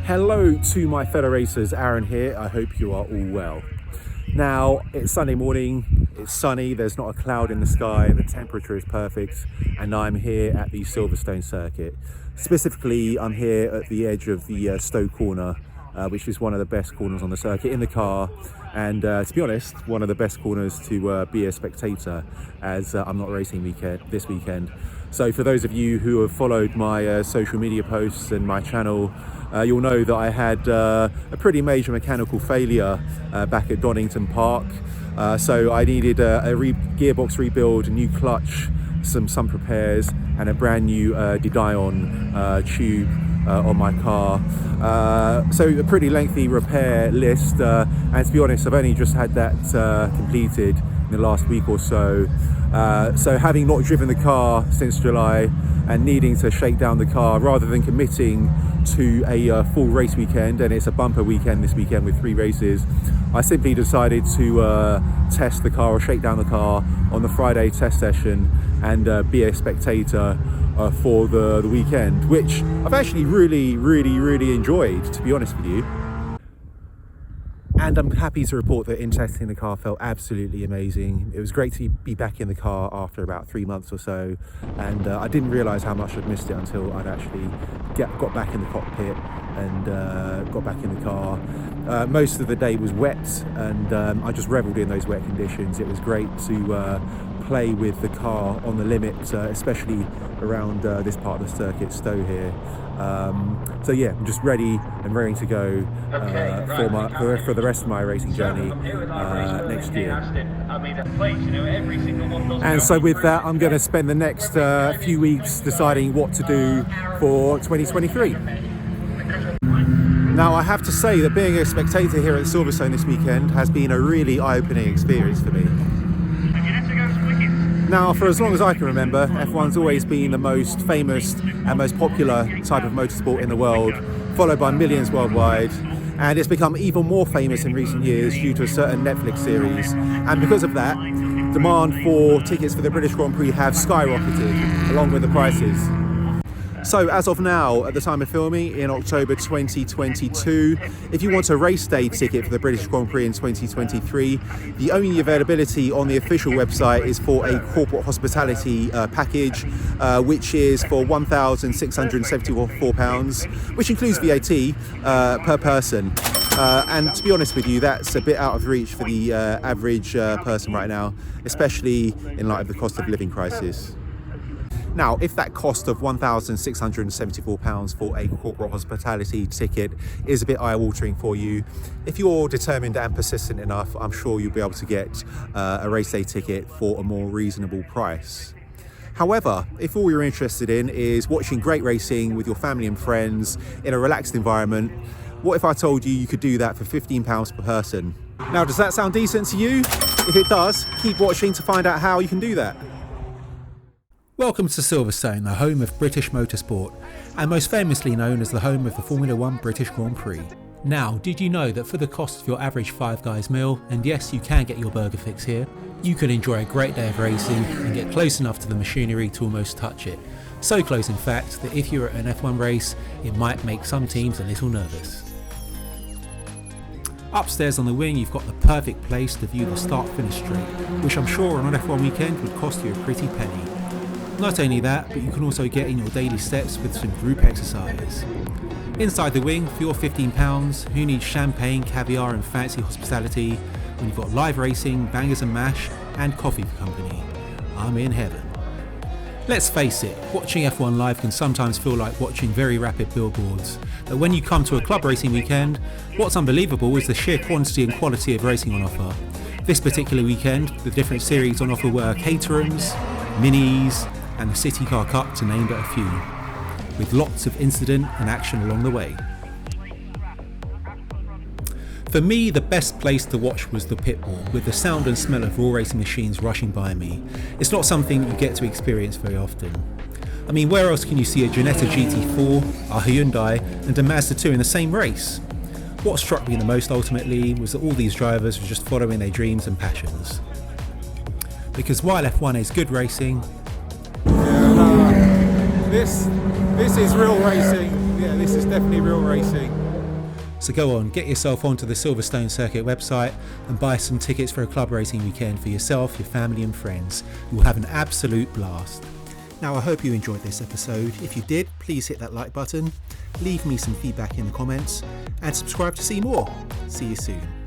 Hello to my fellow racers, Aaron here. I hope you are all well. Now, it's Sunday morning, it's sunny, there's not a cloud in the sky, the temperature is perfect, and I'm here at the Silverstone circuit. Specifically, I'm here at the edge of the Stowe corner, which is one of the best corners on the circuit in the car, and to be honest, one of the best corners to be a spectator, as I'm not racing this weekend. So for those of you who have followed my social media posts and my channel, you'll know that I had a pretty major mechanical failure back at Donington Park. So I needed a gearbox rebuild, a new clutch, some repairs, and a brand new Didion tube on my car. So a pretty lengthy repair list, and to be honest, I've only just had that completed in the last week or so. So having not driven the car since July and needing to shake down the car rather than committing to a full race weekend, and it's a bumper weekend this weekend with 3 races, I simply decided to test the car or shake down the car on the Friday test session and be a spectator for the weekend, which I've actually really enjoyed, to be honest with you. And I'm happy to report that in testing the car felt absolutely amazing. It was great to be back in the car after about 3 months or so, and I didn't realise how much I'd missed it until I'd actually got back in the cockpit and got back in the car. Most of the day was wet, and I just revelled in those wet conditions. It was great to play with the car on the limit, especially around this part of the circuit, Stowe here. So yeah, I'm just ready and raring to go for the rest of my racing journey next year. And so with that, I'm going to spend the next few weeks deciding what to do for 2023. Now, I have to say that being a spectator here at Silverstone this weekend has been a really eye-opening experience for me. Now, for as long as I can remember, F1's always been the most famous and most popular type of motorsport in the world, followed by millions worldwide, and it's become even more famous in recent years due to a certain Netflix series. And because of that, demand for tickets for the British Grand Prix have skyrocketed, along with the prices. So as of now, at the time of filming, in October 2022, if you want a race day ticket for the British Grand Prix in 2023, the only availability on the official website is for a corporate hospitality package, which is for £1,674, which includes VAT per person. And to be honest with you, that's a bit out of reach for the average person right now, especially in light of the cost of living crisis. Now, if that cost of £1,674 for a corporate hospitality ticket is a bit eye-watering for you, if you're determined and persistent enough, I'm sure you'll be able to get a race day ticket for a more reasonable price. However, if all you're interested in is watching great racing with your family and friends in a relaxed environment, what if I told you you could do that for £15 per person? Now, does that sound decent to you? If it does, keep watching to find out how you can do that. Welcome to Silverstone, the home of British motorsport, and most famously known as the home of the Formula 1 British Grand Prix. Now, did you know that for the cost of your average Five Guys meal, and yes, you can get your burger fix here, you can enjoy a great day of racing and get close enough to the machinery to almost touch it. So close in fact that if you're at an F1 race, it might make some teams a little nervous. Upstairs on the wing, you've got the perfect place to view the start-finish straight, which I'm sure on an F1 weekend would cost you a pretty penny. Not only that, but you can also get in your daily steps with some group exercise. Inside the wing, for your £15, who needs champagne, caviar and fancy hospitality when you've got live racing, bangers and mash, and coffee for company? I'm in heaven. Let's face it, watching F1 live can sometimes feel like watching very rapid billboards, but when you come to a club racing weekend, what's unbelievable is the sheer quantity and quality of racing on offer. This particular weekend, the different series on offer were Caterhams, Minis, and the City Car Cup, to name but a few, with lots of incident and action along the way. For me, the best place to watch was the pit wall, with the sound and smell of raw racing machines rushing by me. It's not something you get to experience very often. I mean, where else can you see a Ginetta GT4, a Hyundai and a Mazda 2 in the same race? What struck me the most ultimately was that all these drivers were just following their dreams and passions. Because while F1 is good racing, This is real racing. Yeah, this is definitely real racing. So go on, get yourself onto the Silverstone Circuit website and buy some tickets for a club racing weekend for yourself, your family and friends. You will have an absolute blast. Now, I hope you enjoyed this episode. If you did, please hit that like button, leave me some feedback in the comments, and subscribe to see more. See you soon.